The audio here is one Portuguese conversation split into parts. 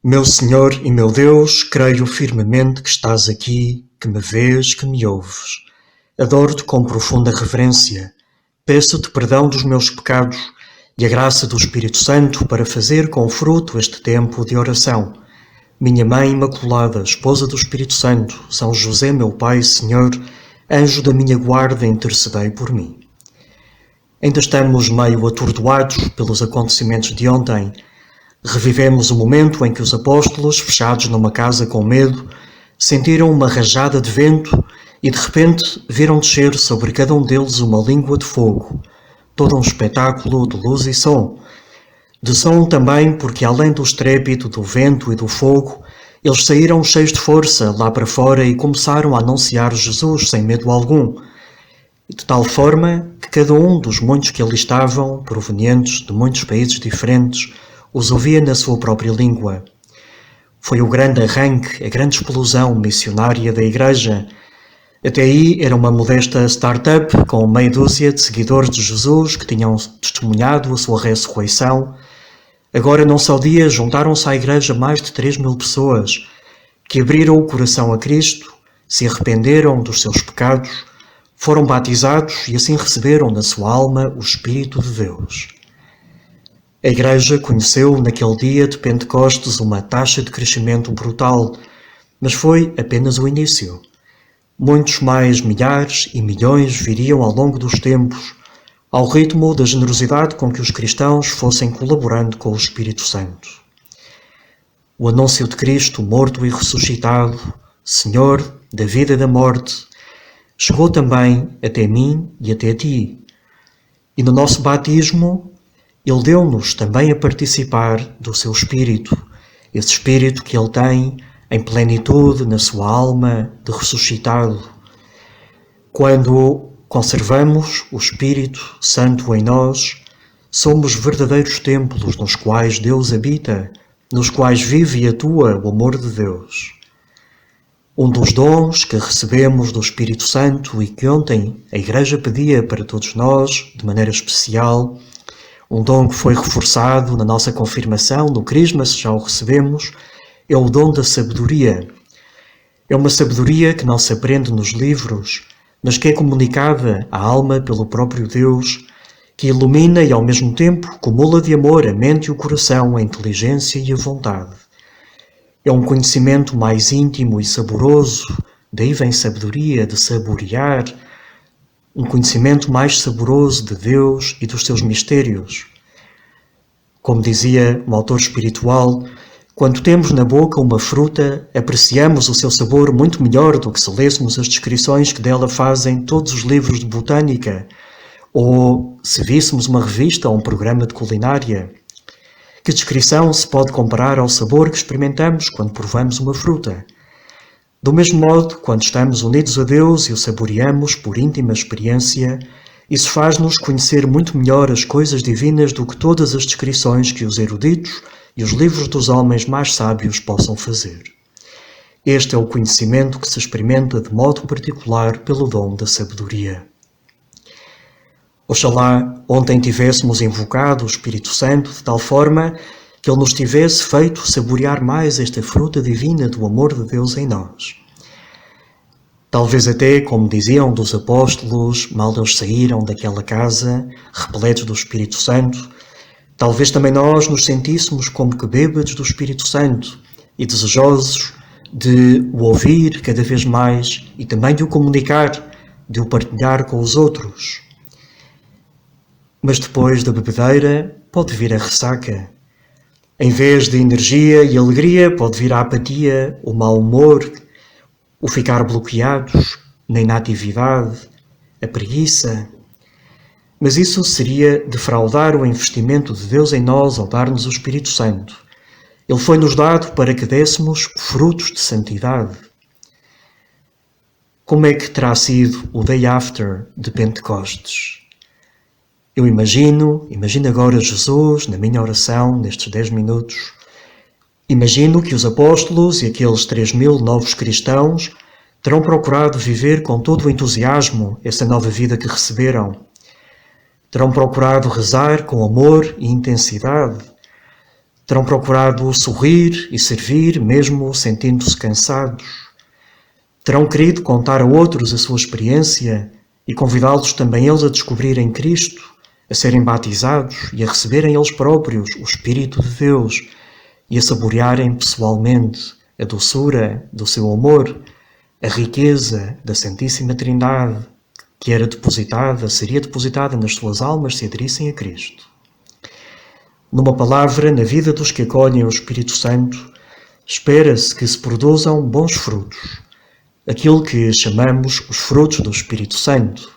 Meu Senhor e meu Deus, creio firmemente que estás aqui, que me vês, que me ouves. Adoro-te com profunda reverência. Peço-te perdão dos meus pecados e a graça do Espírito Santo para fazer com fruto este tempo de oração. Minha Mãe Imaculada, Esposa do Espírito Santo, São José, meu Pai, Senhor, anjo da minha guarda, intercedei por mim. Ainda estamos meio atordoados pelos acontecimentos de ontem. Revivemos o momento em que os apóstolos, fechados numa casa com medo, sentiram uma rajada de vento e de repente viram descer sobre cada um deles uma língua de fogo, todo um espetáculo de luz e som. De som também porque, além do estrépito do vento e do fogo, eles saíram cheios de força lá para fora e começaram a anunciar Jesus sem medo algum, de tal forma que cada um dos muitos que ali estavam, provenientes de muitos países diferentes, os ouvia na sua própria língua. Foi o grande arranque, a grande explosão missionária da Igreja. Até aí era uma modesta startup com meia dúzia de seguidores de Jesus que tinham testemunhado a sua ressurreição. Agora, num só dia, juntaram-se à Igreja mais de 3.000 pessoas que abriram o coração a Cristo, se arrependeram dos seus pecados, foram batizados e assim receberam na sua alma o Espírito de Deus. A Igreja conheceu naquele dia de Pentecostes uma taxa de crescimento brutal, mas foi apenas o início. Muitos mais milhares e milhões viriam ao longo dos tempos, ao ritmo da generosidade com que os cristãos fossem colaborando com o Espírito Santo. O anúncio de Cristo morto e ressuscitado, Senhor da vida e da morte, chegou também até mim e até ti. E no nosso batismo, Ele deu-nos também a participar do seu Espírito, esse Espírito que Ele tem em plenitude na sua alma de ressuscitado. Quando conservamos o Espírito Santo em nós, somos verdadeiros templos nos quais Deus habita, nos quais vive e atua o amor de Deus. Um dos dons que recebemos do Espírito Santo e que ontem a Igreja pedia para todos nós, de maneira especial, um dom que foi reforçado na nossa confirmação, no Crisma, se já o recebemos, é o dom da sabedoria. É uma sabedoria que não se aprende nos livros, mas que é comunicada à alma pelo próprio Deus, que ilumina e ao mesmo tempo cumula de amor a mente e o coração, a inteligência e a vontade. É um conhecimento mais íntimo e saboroso, daí vem sabedoria, de saborear, um conhecimento mais saboroso de Deus e dos seus mistérios. Como dizia um autor espiritual, quando temos na boca uma fruta, apreciamos o seu sabor muito melhor do que se lêssemos as descrições que dela fazem todos os livros de botânica, ou se víssemos uma revista ou um programa de culinária. Que descrição se pode comparar ao sabor que experimentamos quando provamos uma fruta? Do mesmo modo, quando estamos unidos a Deus e o saboreamos por íntima experiência, isso faz-nos conhecer muito melhor as coisas divinas do que todas as descrições que os eruditos e os livros dos homens mais sábios possam fazer. Este é o conhecimento que se experimenta de modo particular pelo dom da sabedoria. Oxalá ontem tivéssemos invocado o Espírito Santo de tal forma que Ele nos tivesse feito saborear mais esta fruta divina do amor de Deus em nós. Talvez até, como diziam dos apóstolos, mal eles saíram daquela casa, repletos do Espírito Santo, talvez também nós nos sentíssemos como que bêbados do Espírito Santo e desejosos de o ouvir cada vez mais e também de o comunicar, de o partilhar com os outros. Mas depois da bebedeira pode vir a ressaca. Em vez de energia e alegria, pode vir a apatia, o mau humor, o ficar bloqueados, na inatividade, a preguiça. Mas isso seria defraudar o investimento de Deus em nós ao dar-nos o Espírito Santo. Ele foi-nos dado para que dessemos frutos de santidade. Como é que terá sido o day after de Pentecostes? Eu imagino agora Jesus, na minha oração, nestes 10 minutos, imagino que os apóstolos e aqueles 3.000 novos cristãos terão procurado viver com todo o entusiasmo essa nova vida que receberam. Terão procurado rezar com amor e intensidade. Terão procurado sorrir e servir, mesmo sentindo-se cansados. Terão querido contar a outros a sua experiência e convidá-los também eles a descobrirem Cristo, a serem batizados e a receberem eles próprios o Espírito de Deus e a saborearem pessoalmente a doçura do seu amor, a riqueza da Santíssima Trindade, que seria depositada nas suas almas se aderissem a Cristo. Numa palavra, na vida dos que acolhem o Espírito Santo, espera-se que se produzam bons frutos, aquilo que chamamos os frutos do Espírito Santo.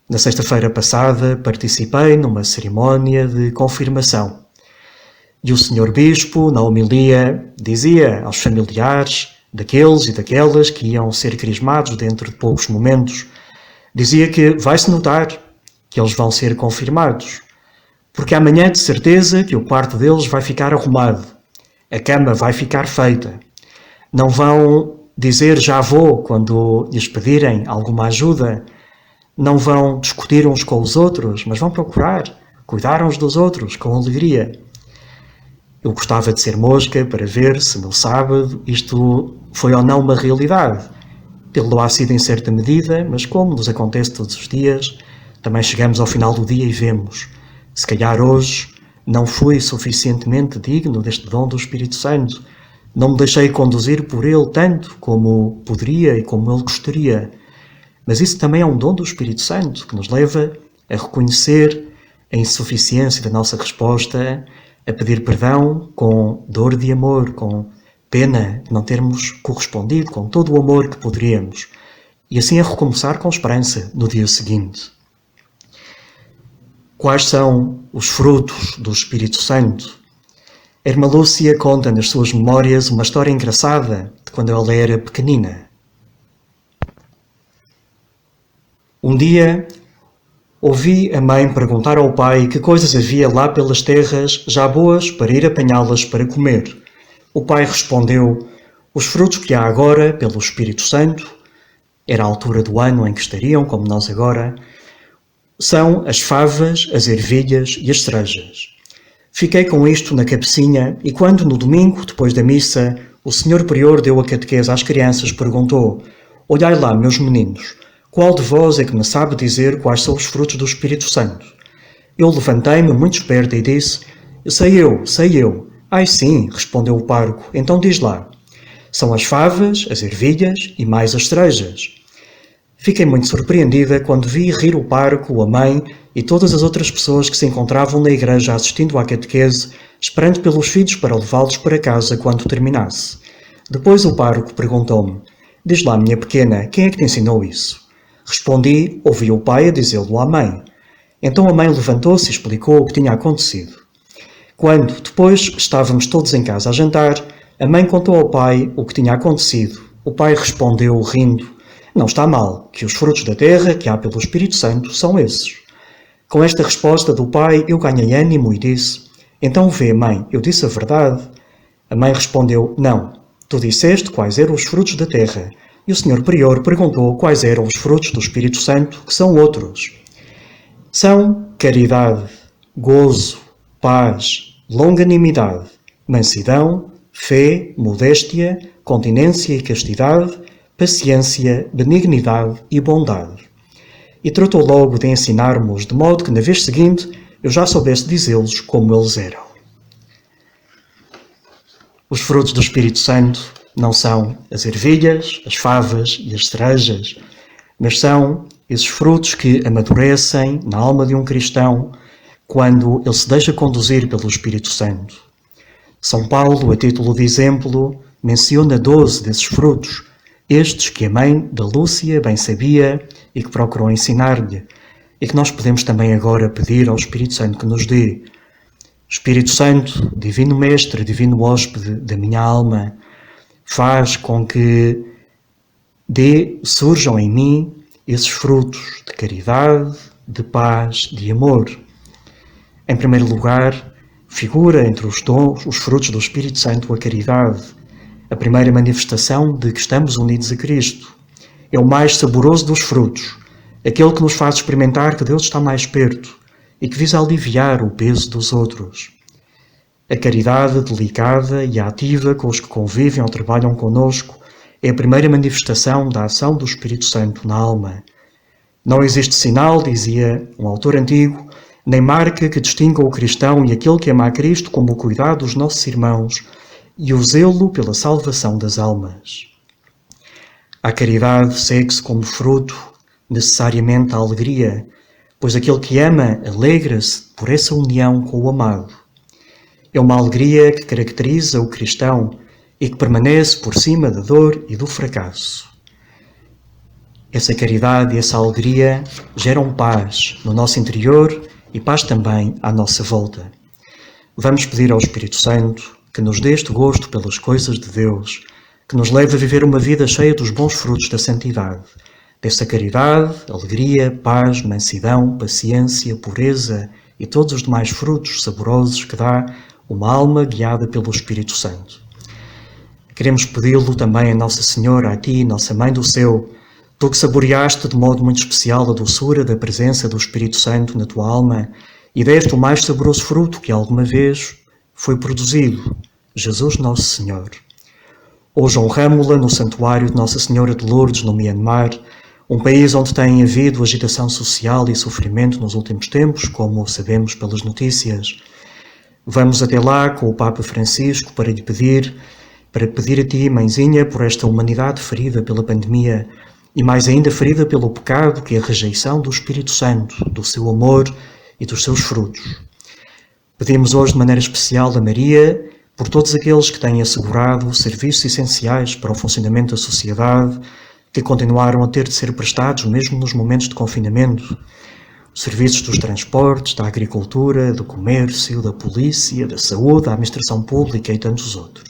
Na sexta-feira passada participei numa cerimónia de confirmação e o Sr. Bispo, na homilia, dizia aos familiares daqueles e daquelas que iam ser crismados dentro de poucos momentos, dizia que vai-se notar que eles vão ser confirmados, porque amanhã de certeza que o quarto deles vai ficar arrumado, a cama vai ficar feita. Não vão dizer já vou quando lhes pedirem alguma ajuda, não vão discutir uns com os outros, mas vão procurar cuidar uns dos outros com alegria. Eu gostava de ser mosca para ver se no sábado isto foi ou não uma realidade. Ele há sido em certa medida, mas como nos acontece todos os dias, também chegamos ao final do dia e vemos. Se calhar hoje não fui suficientemente digno deste dom do Espírito Santo, não me deixei conduzir por ele tanto como poderia e como ele gostaria. Mas isso também é um dom do Espírito Santo, que nos leva a reconhecer a insuficiência da nossa resposta, a pedir perdão com dor de amor, com pena de não termos correspondido com todo o amor que poderíamos, e assim a recomeçar com esperança no dia seguinte. Quais são os frutos do Espírito Santo? A irmã Lúcia conta nas suas memórias uma história engraçada de quando ela era pequenina. Um dia, ouvi a mãe perguntar ao pai que coisas havia lá pelas terras já boas para ir apanhá-las para comer. O pai respondeu: os frutos que há agora pelo Espírito Santo, era a altura do ano em que estariam, como nós agora, são as favas, as ervilhas e as cerejas. Fiquei com isto na cabecinha e quando, no domingo, depois da missa, o senhor prior deu a catequese às crianças, perguntou: olhai lá, meus meninos, qual de vós é que me sabe dizer quais são os frutos do Espírito Santo? Eu levantei-me muito esperta e disse: sei eu. Ai sim, respondeu o pároco, então diz lá. São as favas, as ervilhas e mais as cerejas. Fiquei muito surpreendida quando vi rir o pároco, a mãe e todas as outras pessoas que se encontravam na igreja assistindo à catequese, esperando pelos filhos para levá-los para casa quando terminasse. Depois o pároco perguntou-me: diz lá, minha pequena, quem é que te ensinou isso? Respondi: ouvi o pai a dizê-lo à mãe. Então a mãe levantou-se e explicou o que tinha acontecido. Quando, depois, estávamos todos em casa a jantar, a mãe contou ao pai o que tinha acontecido. O pai respondeu, rindo: não está mal, que os frutos da terra que há pelo Espírito Santo são esses. Com esta resposta do pai, eu ganhei ânimo e disse: então vê, mãe, eu disse a verdade. A mãe respondeu: não, tu disseste quais eram os frutos da terra. E o senhor prior perguntou quais eram os frutos do Espírito Santo, que são outros. São caridade, gozo, paz, longanimidade, mansidão, fé, modéstia, continência e castidade, paciência, benignidade e bondade. E tratou logo de ensinar-nos, de modo que na vez seguinte eu já soubesse dizê-los como eles eram. Os frutos do Espírito Santo não são as ervilhas, as favas e as cerejas, mas são esses frutos que amadurecem na alma de um cristão quando ele se deixa conduzir pelo Espírito Santo. São Paulo, a título de exemplo, menciona 12 desses frutos, estes que a mãe da Lúcia bem sabia e que procurou ensinar-lhe, e que nós podemos também agora pedir ao Espírito Santo que nos dê. Espírito Santo, Divino Mestre, Divino Hóspede da minha alma, faz com que surjam em mim esses frutos de caridade, de paz, de amor. Em primeiro lugar, figura entre os dons, os frutos do Espírito Santo, a caridade, a primeira manifestação de que estamos unidos a Cristo. É o mais saboroso dos frutos, aquele que nos faz experimentar que Deus está mais perto e que visa aliviar o peso dos outros. A caridade delicada e ativa com os que convivem ou trabalham conosco é a primeira manifestação da ação do Espírito Santo na alma. Não existe sinal, dizia um autor antigo, nem marca que distinga o cristão e aquele que ama a Cristo como o cuidado dos nossos irmãos e o zelo pela salvação das almas. A caridade segue-se como fruto, necessariamente, a alegria, pois aquele que ama alegra-se por essa união com o amado. É uma alegria que caracteriza o cristão e que permanece por cima da dor e do fracasso. Essa caridade e essa alegria geram paz no nosso interior e paz também à nossa volta. Vamos pedir ao Espírito Santo que nos dê este gosto pelas coisas de Deus, que nos leve a viver uma vida cheia dos bons frutos da santidade, dessa caridade, alegria, paz, mansidão, paciência, pureza e todos os demais frutos saborosos que dá uma alma guiada pelo Espírito Santo. Queremos pedi-lo também a Nossa Senhora, a ti, Nossa Mãe do Céu, tu que saboreaste de modo muito especial a doçura da presença do Espírito Santo na tua alma e deste o mais saboroso fruto que alguma vez foi produzido, Jesus Nosso Senhor. Hoje honramo-la no santuário de Nossa Senhora de Lourdes, no Mianmar, um país onde tem havido agitação social e sofrimento nos últimos tempos, como sabemos pelas notícias. Vamos até lá com o Papa Francisco para pedir a ti, Mãezinha, por esta humanidade ferida pela pandemia e mais ainda ferida pelo pecado, que é a rejeição do Espírito Santo, do seu amor e dos seus frutos. Pedimos hoje de maneira especial a Maria por todos aqueles que têm assegurado serviços essenciais para o funcionamento da sociedade, que continuaram a ter de ser prestados mesmo nos momentos de confinamento. Os serviços dos transportes, da agricultura, do comércio, da polícia, da saúde, da administração pública e tantos outros.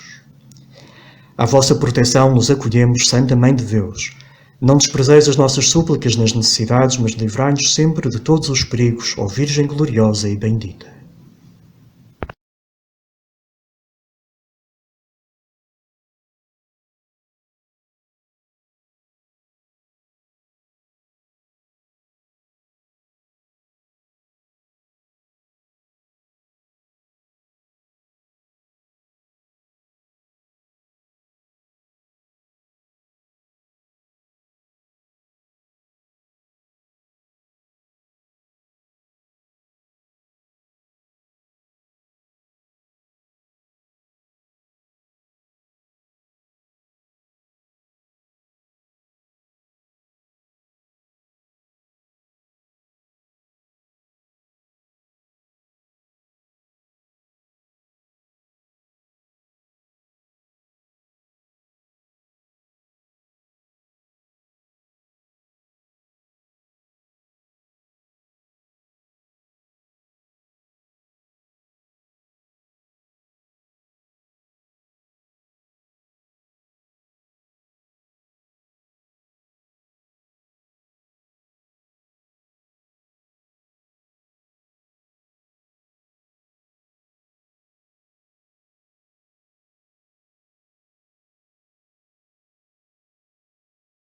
À vossa proteção nos acolhemos, Santa Mãe de Deus. Não desprezeis as nossas súplicas nas necessidades, mas livrai-nos sempre de todos os perigos, ó Virgem gloriosa e bendita.